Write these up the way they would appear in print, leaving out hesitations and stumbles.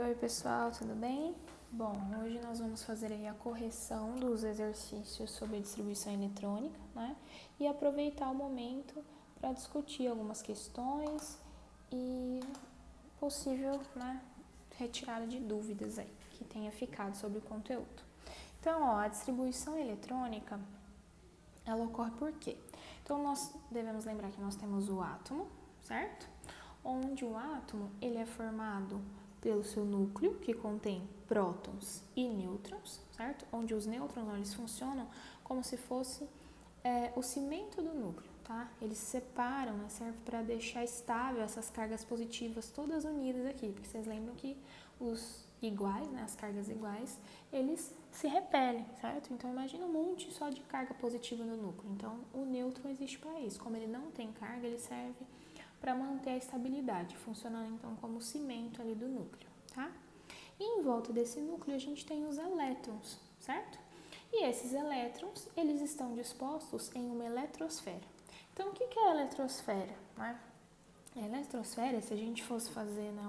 Oi pessoal, tudo bem? Bom, hoje nós vamos fazer aí a correção dos exercícios sobre distribuição eletrônica, né? E aproveitar o momento para discutir algumas questões e possível, né, retirada de dúvidas aí que tenha ficado sobre o conteúdo. Então, a distribuição eletrônica, ela ocorre por quê? Então, nós devemos lembrar que nós temos o átomo, certo? Onde o átomo, ele é formado pelo seu núcleo, que contém prótons e nêutrons, certo? Onde os nêutrons, eles funcionam como se fosse o cimento do núcleo, tá? Eles se separam, né? Serve para deixar estável essas cargas positivas todas unidas aqui, porque vocês lembram que os iguais, né, as cargas iguais, eles se repelem, certo? Então, imagina um monte só de carga positiva no núcleo. Então, o nêutron existe para isso. Como ele não tem carga, ele serve para manter a estabilidade, funcionando então como cimento ali do núcleo, tá? E em volta desse núcleo a gente tem os elétrons, certo? E esses elétrons, eles estão dispostos em uma eletrosfera. Então, o que é a eletrosfera, né? A eletrosfera, se a gente fosse fazer, né,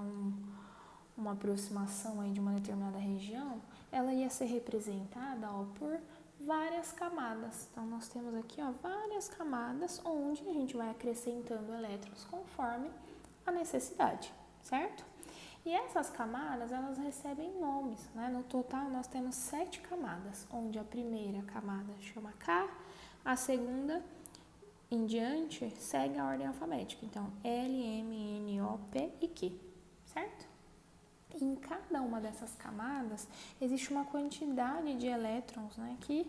uma aproximação aí de uma determinada região, ela ia ser representada, por várias camadas. Então, nós temos aqui, várias camadas onde a gente vai acrescentando elétrons conforme a necessidade, certo? E essas camadas, elas recebem nomes, né? No total, nós temos 7 camadas, onde a primeira camada chama K, a segunda, em diante, segue a ordem alfabética. Então, L, M, N, O, P e Q, certo? E em cada uma dessas camadas, existe uma quantidade de elétrons, né, que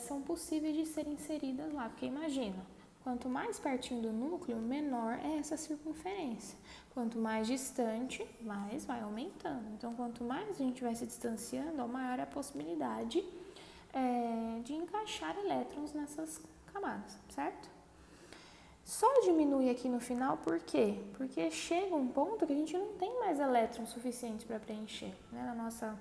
são possíveis de serem inseridas lá. Porque imagina, quanto mais pertinho do núcleo, menor é essa circunferência. Quanto mais distante, mais vai aumentando. Então, quanto mais a gente vai se distanciando, maior é a possibilidade de encaixar elétrons nessas camadas, certo? Só diminui aqui no final, por quê? Porque chega um ponto que a gente não tem mais elétrons suficientes para preencher, né? Na nossa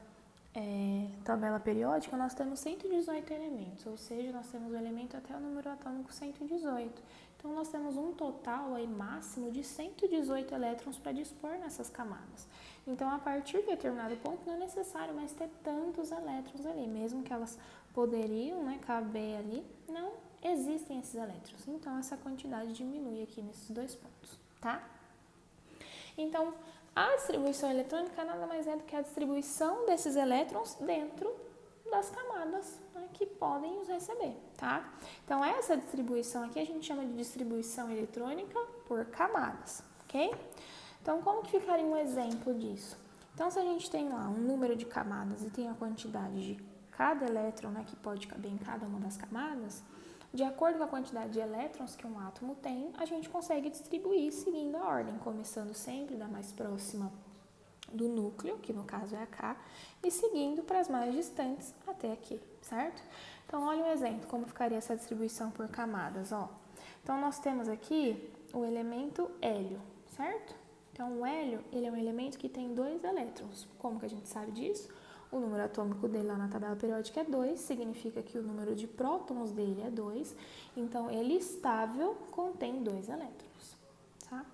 tabela periódica, nós temos 118 elementos, ou seja, nós temos o elemento até o número atômico 118. Então, nós temos um total aí máximo de 118 elétrons para dispor nessas camadas. Então, a partir de determinado ponto, não é necessário mais ter tantos elétrons ali, mesmo que elas poderiam, né, caber ali, não existem esses elétrons. Então, essa quantidade diminui aqui nesses dois pontos, tá? Então, a distribuição eletrônica nada mais é do que a distribuição desses elétrons dentro das camadas, né, que podem os receber, tá? Então, essa distribuição aqui a gente chama de distribuição eletrônica por camadas, ok? Então, como que ficaria um exemplo disso? Então, se a gente tem lá um número de camadas e tem a quantidade de cada elétron, né, que pode caber em cada uma das camadas, de acordo com a quantidade de elétrons que um átomo tem, a gente consegue distribuir seguindo a ordem, começando sempre da mais próxima do núcleo, que no caso é a K, e seguindo para as mais distantes até aqui, certo? Então, olha um exemplo, como ficaria essa distribuição por camadas, ó. Então, nós temos aqui o elemento hélio, certo? Então, o hélio, ele é um elemento que tem 2 elétrons. Como que a gente sabe disso? O número atômico dele lá na tabela periódica é 2, significa que o número de prótons dele é 2, então ele estável contém 2 elétrons, tá?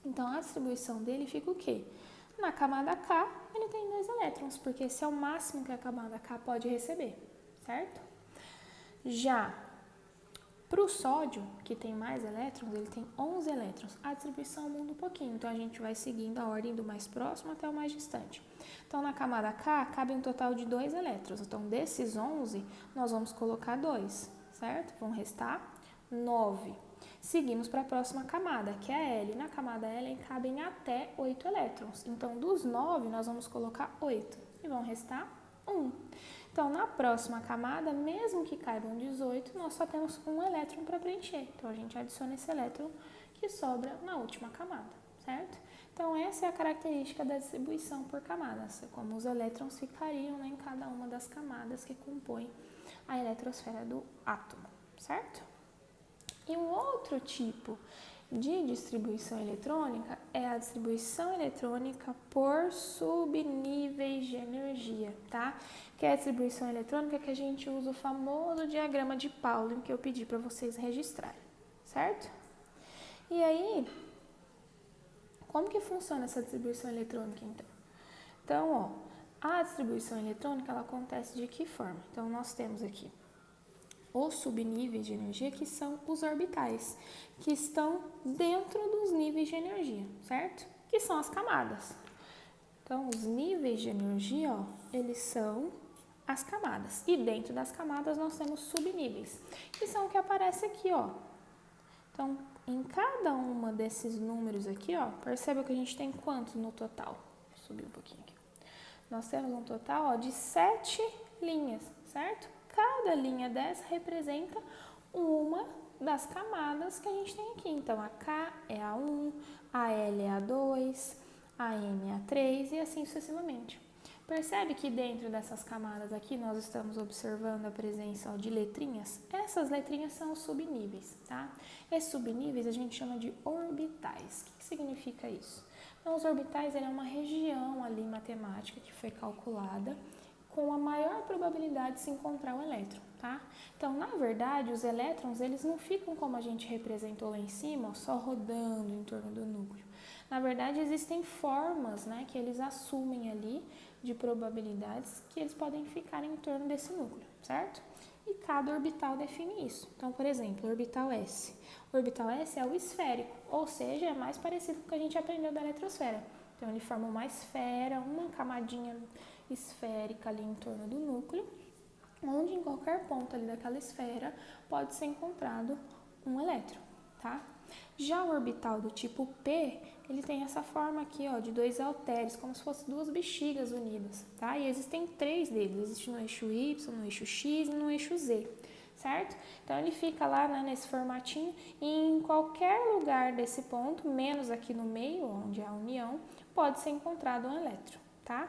Então, a distribuição dele fica o quê? Na camada K, ele tem 2 elétrons, porque esse é o máximo que a camada K pode receber, certo? Já para o sódio, que tem mais elétrons, ele tem 11 elétrons. A distribuição muda um pouquinho, então a gente vai seguindo a ordem do mais próximo até o mais distante. Então, na camada K, cabe um total de 2 elétrons. Então, desses 11, nós vamos colocar 2, certo? Vão restar 9. Seguimos para a próxima camada, que é a L. Na camada L, cabem até 8 elétrons. Então, dos 9, nós vamos colocar 8. E vão restar 1. Então, na próxima camada, mesmo que caibam 18, nós só temos um elétron para preencher. Então, a gente adiciona esse elétron que sobra na última camada, certo? Então, essa é a característica da distribuição por camadas, como os elétrons ficariam, né, em cada uma das camadas que compõem a eletrosfera do átomo, certo? E um outro tipo de distribuição eletrônica é a distribuição eletrônica por subníveis de energia, tá? Que é a distribuição eletrônica que a gente usa o famoso diagrama de Pauling que eu pedi para vocês registrarem, certo? E aí, como que funciona essa distribuição eletrônica, então? Então, ó, a distribuição eletrônica, ela acontece de que forma? Então, nós temos aqui os subníveis de energia, que são os orbitais, que estão dentro dos níveis de energia, certo? Que são as camadas. Então, os níveis de energia, ó, eles são as camadas. E dentro das camadas nós temos subníveis, que são o que aparece aqui, ó. Então, em cada uma desses números aqui, ó, perceba que a gente tem quantos no total? Vou subir um pouquinho aqui. Nós temos um total, ó, de 7 linhas, certo? Cada linha dessa representa uma das camadas que a gente tem aqui. Então, a K é a 1, a L é a 2, a M é a 3 e assim sucessivamente. Percebe que dentro dessas camadas aqui nós estamos observando a presença, ó, de letrinhas? Essas letrinhas são os subníveis, tá? Esses subníveis a gente chama de orbitais. O que significa isso? Então, os orbitais é uma região ali matemática que foi calculada com a maior probabilidade de se encontrar o elétron, tá? Então, na verdade, os elétrons, eles não ficam como a gente representou lá em cima, ó, só rodando em torno do núcleo. Na verdade, existem formas, né, que eles assumem ali de probabilidades que eles podem ficar em torno desse núcleo, certo? E cada orbital define isso. Então, por exemplo, o orbital S. O orbital S é o esférico, ou seja, é mais parecido com o que a gente aprendeu da eletrosfera. Então, ele forma uma esfera, uma camadinha esférica ali em torno do núcleo, onde em qualquer ponto ali daquela esfera pode ser encontrado um elétron, tá? Já o orbital do tipo P, ele tem essa forma aqui, ó, de 2 halteres, como se fossem 2 bexigas unidas, tá? E existem 3 deles, existe no eixo Y, no eixo X e no eixo Z, certo? Então, ele fica lá, né, nesse formatinho e em qualquer lugar desse ponto, menos aqui no meio, onde é a união, pode ser encontrado um elétron, tá?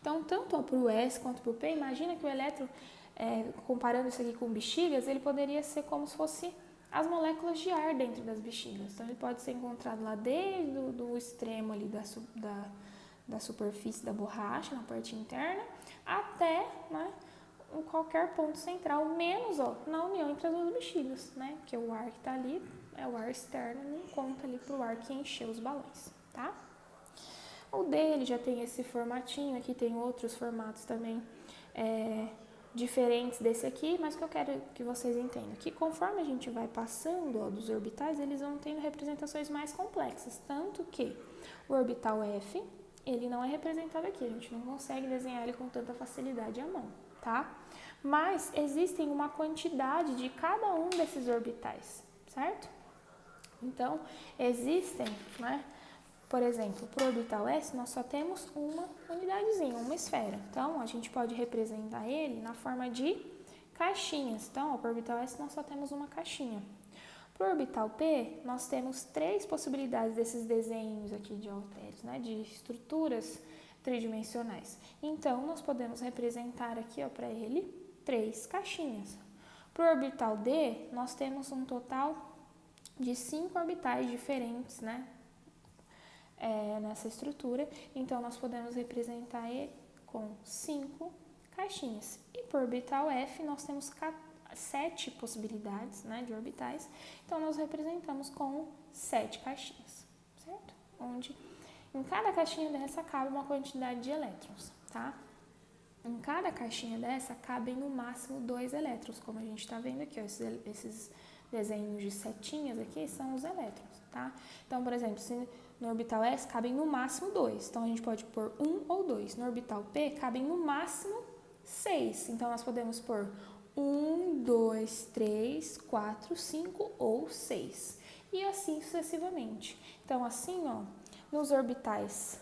Então, tanto para o S quanto para o P, imagina que o elétron, comparando isso aqui com bexigas, ele poderia ser como se fosse as moléculas de ar dentro das bexigas. Então, ele pode ser encontrado lá desde o extremo ali da superfície da borracha, na parte interna, até, né, em qualquer ponto central, menos, ó, na união entre as duas bexigas, né? Porque o ar que está ali é o ar externo, não conta ali para o ar que encheu os balões, tá? O D, ele já tem esse formatinho, aqui tem outros formatos também diferentes desse aqui, mas que eu quero que vocês entendam, que conforme a gente vai passando, ó, dos orbitais, eles vão tendo representações mais complexas, tanto que o orbital F, ele não é representado aqui, a gente não consegue desenhar ele com tanta facilidade à mão, tá? Mas existem uma quantidade de cada um desses orbitais, certo? Então, existem, né? Por exemplo, para o orbital S, nós só temos uma unidadezinha, uma esfera. Então, a gente pode representar ele na forma de caixinhas. Então, para o orbital S, nós só temos uma caixinha. Para o orbital P, nós temos 3 possibilidades desses desenhos aqui de halteres, né, de estruturas tridimensionais. Então, nós podemos representar aqui, ó, para ele 3 caixinhas. Para o orbital D, nós temos um total de 5 orbitais diferentes, né, nessa estrutura, então nós podemos representar ele com 5 caixinhas. E por orbital F nós temos 7 possibilidades, né, de orbitais, então nós representamos com 7 caixinhas, certo? Onde em cada caixinha dessa cabe uma quantidade de elétrons, tá? Em cada caixinha dessa cabem no máximo 2 elétrons, como a gente está vendo aqui, ó, esses desenhos de setinhas aqui são os elétrons, tá? Então, por exemplo, se no orbital S cabem no máximo 2, então a gente pode pôr 1 ou 2. No orbital P cabem no máximo 6, então nós podemos pôr 1, 2, 3, 4, 5 ou 6. E assim sucessivamente. Então, assim, ó, nos orbitais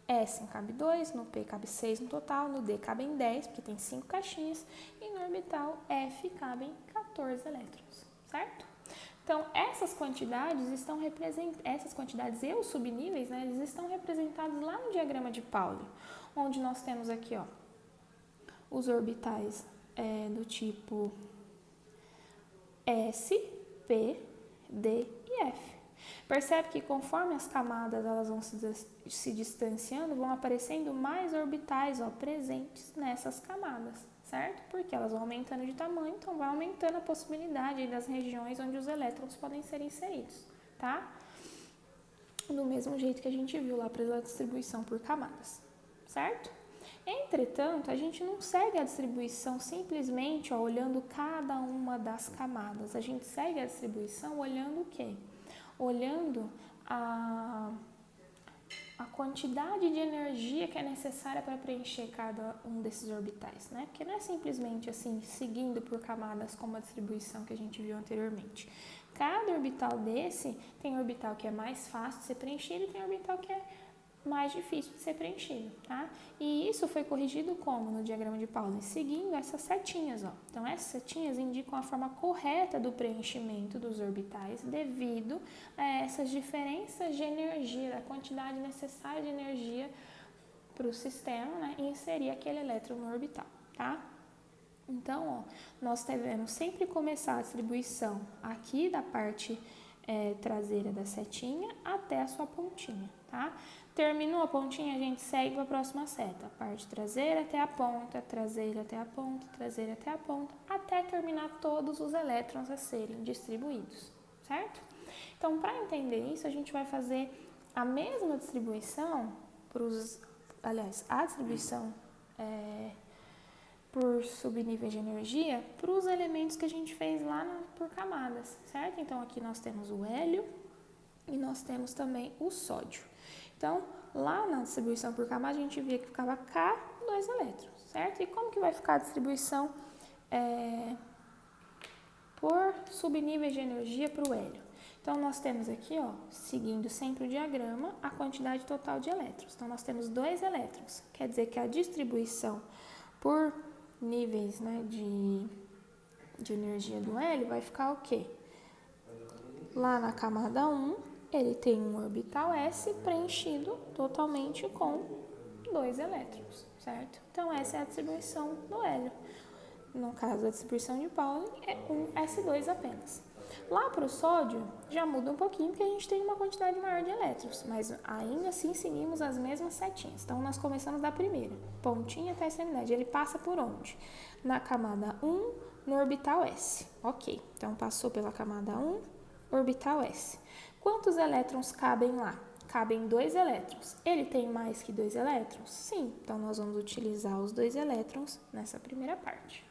S cabe 2, no P cabe 6 no total, no D cabem 10, porque tem 5 caixinhas, e no orbital F cabem 14 elétrons, certo? Então, essas quantidades e os subníveis, né, eles estão representados lá no diagrama de Pauli, onde nós temos aqui, ó, os orbitais do tipo S, P, D e F. Percebe que conforme as camadas elas vão se distanciando, vão aparecendo mais orbitais, ó, presentes nessas camadas, certo? Porque elas vão aumentando de tamanho, então vai aumentando a possibilidade das regiões onde os elétrons podem ser inseridos, tá? do mesmo jeito que a gente viu lá para a distribuição por camadas, certo? Entretanto, a gente não segue a distribuição simplesmente olhando cada uma das camadas. A gente segue a distribuição olhando o quê? Olhando a quantidade de energia que é necessária para preencher cada um desses orbitais, né? Porque não é simplesmente assim, seguindo por camadas como a distribuição que a gente viu anteriormente. Cada orbital desse tem orbital que é mais fácil de ser preenchido e tem orbital que é mais difícil de ser preenchido, tá? E isso foi corrigido como no diagrama de Pauli? Seguindo essas setinhas, ó. Então, essas setinhas indicam a forma correta do preenchimento dos orbitais devido a essas diferenças de energia, da quantidade necessária de energia para o sistema, né? E inserir aquele elétron no orbital, tá? Então, ó, nós devemos sempre começar a distribuição aqui da parte traseira da setinha até a sua pontinha, tá? Terminou a pontinha, a gente segue para a próxima seta. Parte traseira até a ponta, traseira até a ponta, traseira até a ponta, até terminar todos os elétrons a serem distribuídos, certo? Então, para entender isso, a gente vai fazer a mesma distribuição a distribuição por subníveis de energia para os elementos que a gente fez lá por camadas, certo? Então, aqui nós temos o hélio e nós temos também o sódio. Então, lá na distribuição por camada, a gente via que ficava K, 2 elétrons, certo? E como que vai ficar a distribuição por subníveis de energia para o hélio? Então, nós temos aqui, ó, seguindo sempre o diagrama, a quantidade total de elétrons. Então, nós temos 2 elétrons, quer dizer que a distribuição por níveis, né, de energia do hélio vai ficar o quê? Lá na camada 1, ele tem um orbital S preenchido totalmente com 2 elétrons, certo? Então, essa é a distribuição do hélio. No caso da distribuição de Pauli, é um S2 apenas. Lá para o sódio, já muda um pouquinho, porque a gente tem uma quantidade maior de elétrons, mas ainda assim seguimos as mesmas setinhas. Então, nós começamos da primeira, pontinha até a extremidade. Ele passa por onde? Na camada 1, no orbital S. Ok, então passou pela camada 1, orbital S. Quantos elétrons cabem lá? Cabem 2 elétrons. Ele tem mais que 2 elétrons? Sim, então nós vamos utilizar os 2 elétrons nessa primeira parte.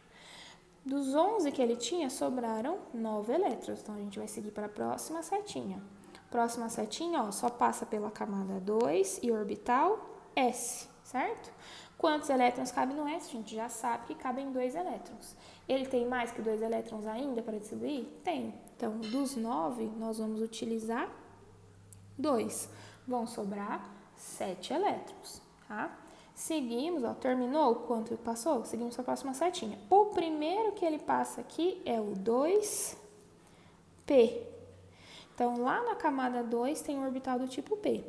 Dos 11 que ele tinha, sobraram 9 elétrons. Então, a gente vai seguir para a próxima setinha. Próxima setinha, ó, só passa pela camada 2 e orbital S, certo? Quantos elétrons cabem no S? A gente já sabe que cabem 2 elétrons. Ele tem mais que 2 elétrons ainda para distribuir? Tem. Então, dos 9, nós vamos utilizar 2. Vão sobrar 7 elétrons, tá? Seguimos, ó, terminou quanto passou? Seguimos para a próxima setinha. O primeiro que ele passa aqui é o 2P. Então, lá na camada 2 tem um orbital do tipo P.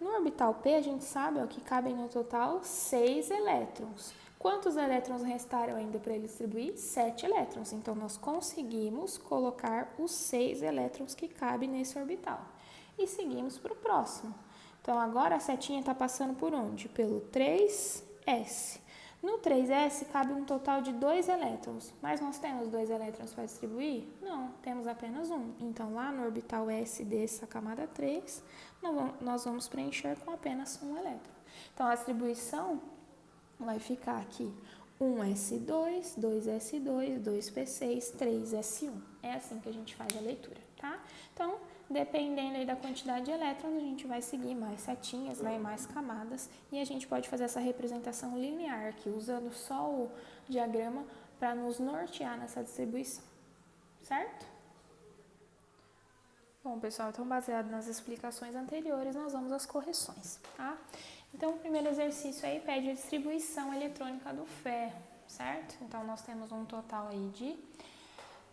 No orbital P, a gente sabe, ó, que cabem no total 6 elétrons. Quantos elétrons restaram ainda para ele distribuir? 7 elétrons. Então, nós conseguimos colocar os 6 elétrons que cabem nesse orbital. E seguimos para o próximo. Então, agora a setinha está passando por onde? Pelo 3S. No 3S cabe um total de 2 elétrons, mas nós temos 2 elétrons para distribuir? Não, temos apenas um. Então, lá no orbital S dessa camada 3, nós vamos preencher com apenas um elétron. Então, a distribuição vai ficar aqui 1S2, 2S2, 2P6, 3S1. É assim que a gente faz a leitura, tá? Então, dependendo aí da quantidade de elétrons, a gente vai seguir mais setinhas, né, mais camadas, e a gente pode fazer essa representação linear aqui, usando só o diagrama para nos nortear nessa distribuição, certo? Bom, pessoal, então baseado nas explicações anteriores, nós vamos às correções, tá? Então, o primeiro exercício aí pede a distribuição eletrônica do ferro, certo? Então, nós temos um total aí de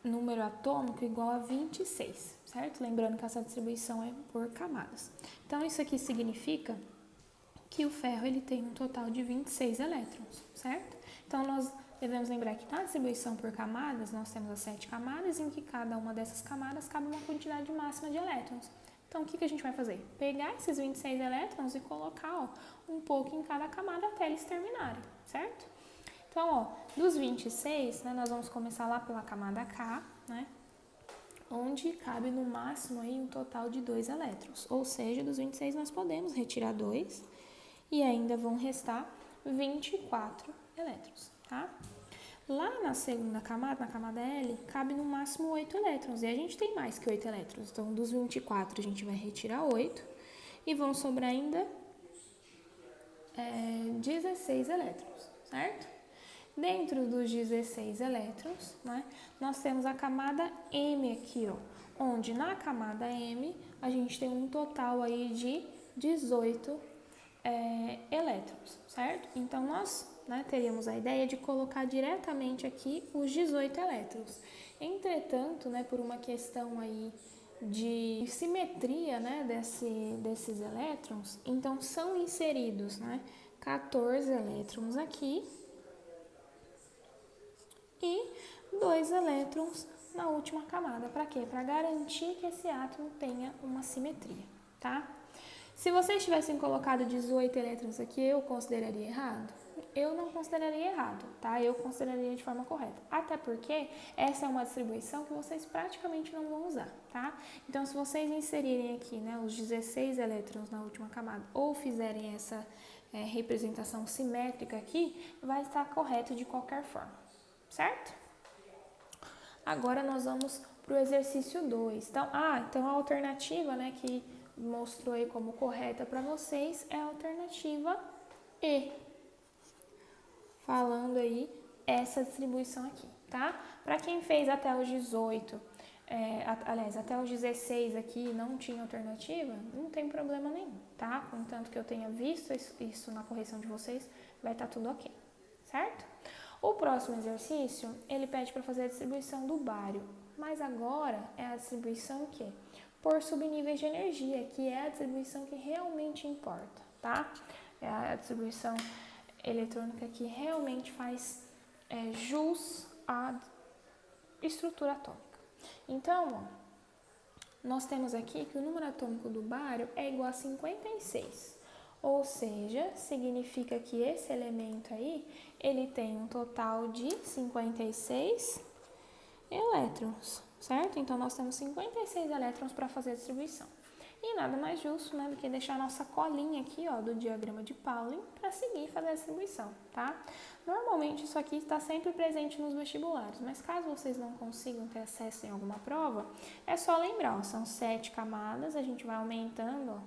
número atômico igual a 26, certo? Lembrando que essa distribuição é por camadas. Então, isso aqui significa que o ferro ele tem um total de 26 elétrons, certo? Então, nós devemos lembrar que na distribuição por camadas, nós temos as 7 camadas, em que cada uma dessas camadas cabe uma quantidade máxima de elétrons. Então, o que a gente vai fazer? Pegar esses 26 elétrons e colocar, ó, um pouco em cada camada até eles terminarem, certo? Então, ó, dos 26, né, nós vamos começar lá pela camada K, né? onde cabe no máximo aí um total de 2 elétrons. Ou seja, dos 26 nós podemos retirar 2 e ainda vão restar 24 elétrons, tá? Lá na segunda camada, na camada L, cabe no máximo 8 elétrons. E a gente tem mais que 8 elétrons. Então, dos 24, a gente vai retirar 8 e vão sobrar ainda 16 elétrons, certo? Dentro dos 16 elétrons, né, nós temos a camada M aqui, ó, onde na camada M a gente tem um total aí de 18 elétrons, certo? Então, nós teríamos a ideia de colocar diretamente aqui os 18 elétrons. Entretanto, por uma questão aí de simetria, desses elétrons, então são inseridos, 14 elétrons aqui e 2 elétrons na última camada. Para quê? Para garantir que esse átomo tenha uma simetria, tá? Se vocês tivessem colocado 18 elétrons aqui, eu consideraria errado? Eu não consideraria errado, tá? Eu consideraria de forma correta. Até porque essa é uma distribuição que vocês praticamente não vão usar, tá? Então, se vocês inserirem aqui, os 16 elétrons na última camada ou fizerem essa representação simétrica aqui, vai estar correto de qualquer forma, certo? Agora, nós vamos para o exercício 2. Então, a alternativa, que mostrou aí como correta para vocês é a alternativa E. Falando aí essa distribuição aqui, tá? Para quem fez até os 18, até os 16 aqui não tinha alternativa, não tem problema nenhum, tá? Contanto que eu tenha visto isso na correção de vocês, vai estar tudo ok, certo? O próximo exercício, ele pede para fazer a distribuição do bário, mas agora é a distribuição o quê? Por subníveis de energia, que é a distribuição que realmente importa, tá? É a distribuição eletrônica que realmente faz jus à estrutura atômica. Então, nós temos aqui que o número atômico do bário é igual a 56, ou seja, significa que esse elemento aí, ele tem um total de 56 elétrons, certo? Então, nós temos 56 elétrons para fazer a distribuição. E nada mais justo, do que deixar a nossa colinha aqui, ó, do diagrama de Pauling para seguir e fazer a distribuição, tá? Normalmente isso aqui está sempre presente nos vestibulares, mas caso vocês não consigam ter acesso em alguma prova, é só lembrar, ó, são 7 camadas, a gente vai aumentando, ó,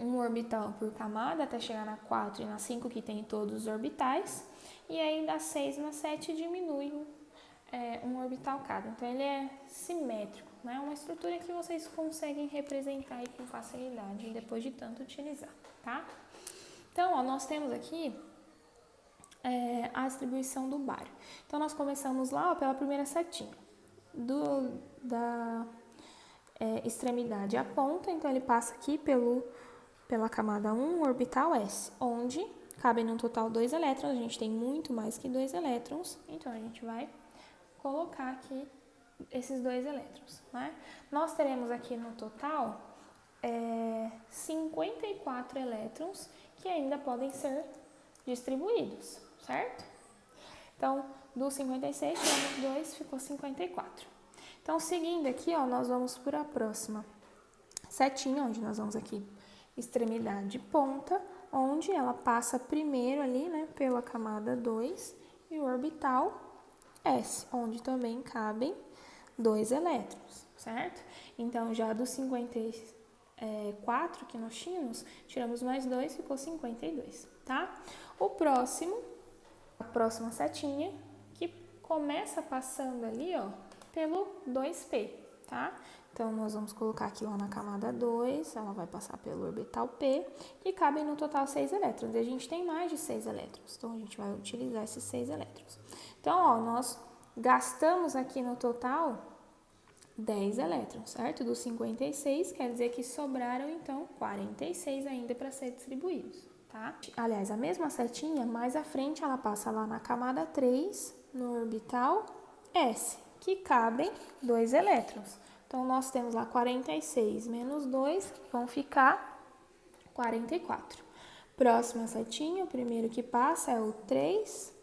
um orbital por camada até chegar na 4 e na 5 que tem todos os orbitais, e aí da 6 na 7 diminui um orbital cada. Então ele é simétrico, uma estrutura que vocês conseguem representar aí com facilidade depois de tanto utilizar, tá? Então, ó, nós temos aqui a distribuição do bário. Então, nós começamos lá, ó, pela primeira setinha, da extremidade à ponta. Então, ele passa aqui pela camada 1, orbital S, onde cabem no total 2 elétrons. A gente tem muito mais que 2 elétrons, então a gente vai colocar aqui esses 2 elétrons, Nós teremos aqui no total 54 elétrons que ainda podem ser distribuídos, certo? Então, dos 56, tiramos 2, ficou 54. Então, seguindo aqui, ó, nós vamos para a próxima setinha, onde nós vamos aqui, extremidade ponta, onde ela passa primeiro ali, pela camada 2 e o orbital S, onde também cabem 2 elétrons, certo? Então, já dos 54 que nós tínhamos, tiramos mais 2, ficou 52, tá? A próxima setinha, que começa passando ali, ó, pelo 2P, tá? Então, nós vamos colocar aqui lá na camada 2, ela vai passar pelo orbital P, e cabem no total 6 elétrons. E a gente tem mais de 6 elétrons, então a gente vai utilizar esses 6 elétrons. Então, ó, nós gastamos aqui no total 10 elétrons, certo? Dos 56, quer dizer que sobraram, então, 46 ainda para ser distribuídos, tá? Aliás, a mesma setinha, mais à frente, ela passa lá na camada 3, no orbital S, que cabem 2 elétrons. Então, nós temos lá 46 menos 2, vão ficar 44. Próxima setinha, o primeiro que passa é o 3,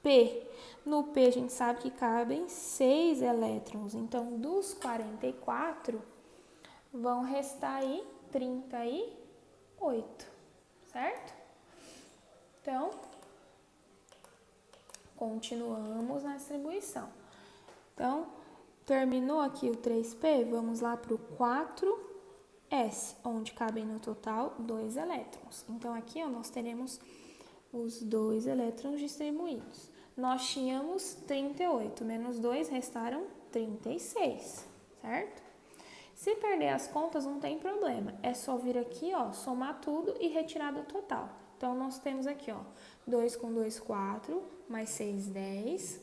P. No P, a gente sabe que cabem 6 elétrons. Então, dos 44, vão restar aí 38, certo? Então, continuamos na distribuição. Então, terminou aqui o 3P, vamos lá para o 4S, onde cabem no total 2 elétrons. Então, aqui ó, nós teremos os 2 elétrons distribuídos. Nós tínhamos 38, menos 2, restaram 36, certo? Se perder as contas, não tem problema. É só vir aqui, ó, somar tudo e retirar do total. Então, nós temos aqui, ó, 2 com 2, 4, mais 6, 10.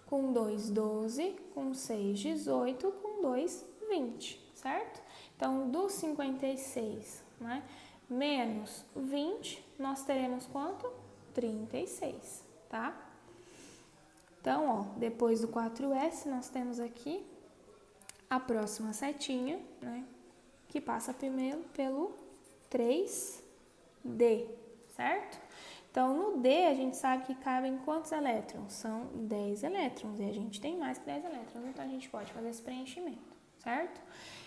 Com 2, 12. Com 6, 18. Com 2, 20, certo? Então, dos 56, né, menos 20, nós teremos quanto? 36, tá? Então, ó, depois do 4S, nós temos aqui a próxima setinha, né, que passa primeiro pelo 3D, certo? Então, no D, a gente sabe que cabem quantos elétrons? São 10 elétrons, e a gente tem mais que 10 elétrons, então a gente pode fazer esse preenchimento, certo?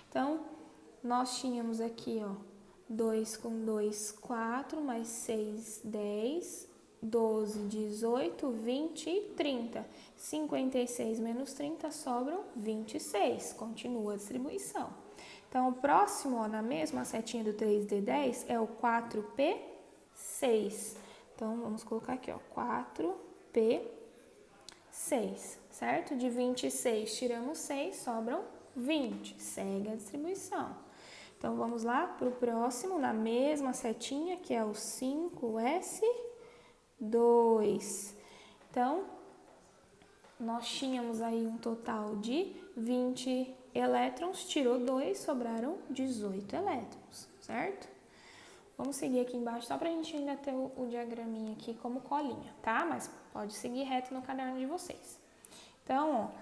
Então, nós tínhamos aqui, ó, 2 com 2, 4, mais 6, 10, 12, 18, 20 e 30. 56 menos 30 sobram 26. Continua a distribuição. Então, o próximo, ó, na mesma setinha do 3D10, é o 4P6. Então, vamos colocar aqui, ó, 4P6, certo? De 26 tiramos 6, sobram 20. Segue a distribuição. Então, vamos lá para o próximo, na mesma setinha, que é o 5S2. Então, nós tínhamos aí um total de 20 elétrons, tirou 2, sobraram 18 elétrons, certo? Vamos seguir aqui embaixo, só para a gente ainda ter o diagraminha aqui como colinha, tá? Mas pode seguir reto no caderno de vocês. Então, ó,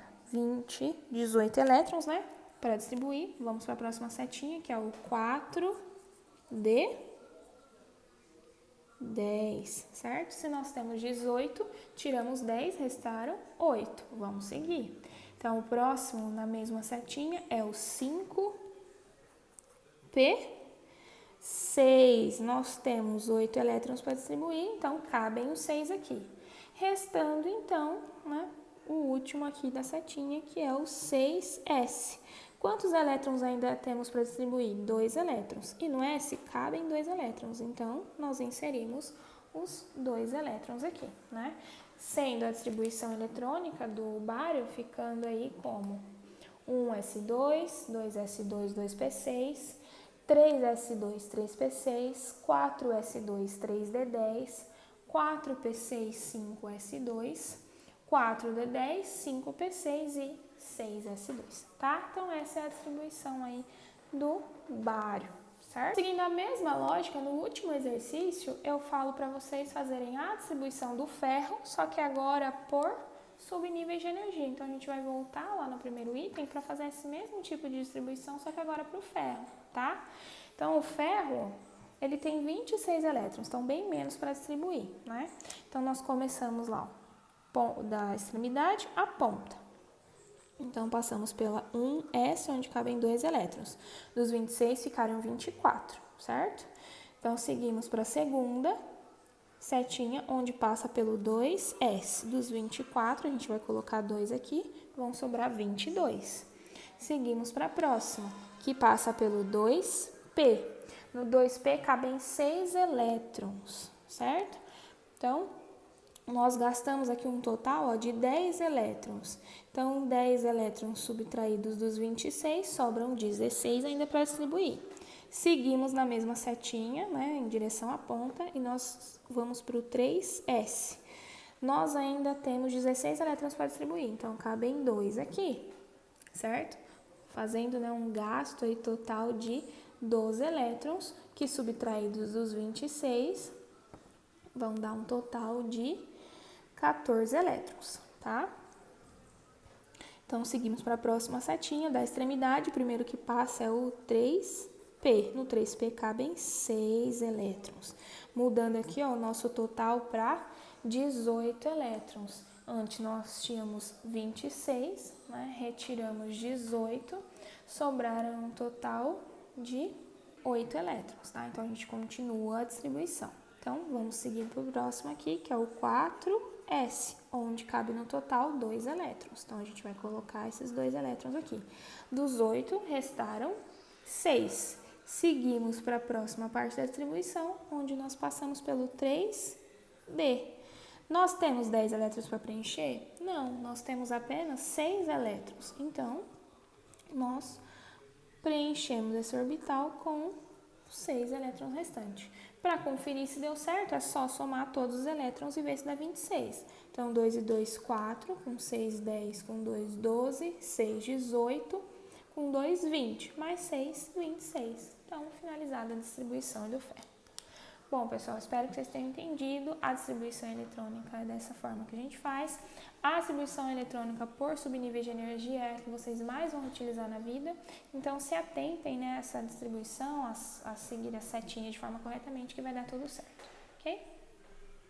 18 elétrons, né? Para distribuir, vamos para a próxima setinha, que é o 4D10, certo? Se nós temos 18, tiramos 10, restaram 8. Vamos seguir. Então, o próximo, na mesma setinha, é o 5P6. Nós temos 8 elétrons para distribuir, então cabem os 6 aqui. Restando, então, né, o último aqui da setinha, que é o 6S. Quantos elétrons ainda temos para distribuir? 2 elétrons. E no S cabem 2 elétrons, então nós inserimos os 2 elétrons aqui, né? Sendo a distribuição eletrônica do bário ficando aí como 1S2, 2S2, 2P6, 3S2, 3P6, 4S2, 3D10, 4P6, 5S2, 4D10, 5P6 e 6S2, tá? Então, essa é a distribuição aí do bário, certo? Seguindo a mesma lógica, no último exercício, eu falo para vocês fazerem a distribuição do ferro, só que agora por subníveis de energia. Então, a gente vai voltar lá no primeiro item para fazer esse mesmo tipo de distribuição, só que agora para o ferro, tá? Então, o ferro, ele tem 26 elétrons, então bem menos para distribuir, né? Então, nós começamos lá, ó, da extremidade à ponta. Então, passamos pela 1S, onde cabem 2 elétrons. Dos 26 ficaram 24, certo? Então, seguimos para a segunda setinha, onde passa pelo 2S. Dos 24, a gente vai colocar 2 aqui, vão sobrar 22. Seguimos para a próxima, que passa pelo 2P. No 2P cabem 6 elétrons, certo? Então, nós gastamos aqui um total, ó, de 10 elétrons. Então, 10 elétrons subtraídos dos 26, sobram 16 ainda para distribuir. Seguimos na mesma setinha, né, em direção à ponta, e nós vamos para o 3S. Nós ainda temos 16 elétrons para distribuir, então cabem 2 aqui, certo? Fazendo, né, um gasto aí total de 12 elétrons, que subtraídos dos 26 vão dar um total de 14 elétrons, tá? Então, seguimos para a próxima setinha da extremidade. O primeiro que passa é o 3P. No 3P cabem 6 elétrons. Mudando aqui, ó, o nosso total para 18 elétrons. Antes nós tínhamos 26, né? Retiramos 18, sobraram um total de 8 elétrons, tá? Então, a gente continua a distribuição. Então, vamos seguir para o próximo aqui, que é o 4s, onde cabe no total 2 elétrons. Então, a gente vai colocar esses 2 elétrons aqui. Dos 8, restaram 6. Seguimos para a próxima parte da distribuição, onde nós passamos pelo 3d. Nós temos 10 elétrons para preencher? Não, nós temos apenas 6 elétrons. Então, nós preenchemos esse orbital com 6 elétrons restantes. Para conferir se deu certo, é só somar todos os elétrons e ver se dá 26. Então, 2 e 2, 4, com 6, 10, com 2, 12, 6, 18, com 2, 20, mais 6, 26. Então, finalizada a distribuição do ferro. Bom, pessoal, espero que vocês tenham entendido. A distribuição eletrônica é dessa forma que a gente faz. A distribuição eletrônica por subníveis de energia é a que vocês mais vão utilizar na vida. Então, se atentem nessa distribuição, a seguir a setinha de forma corretamente, que vai dar tudo certo, ok?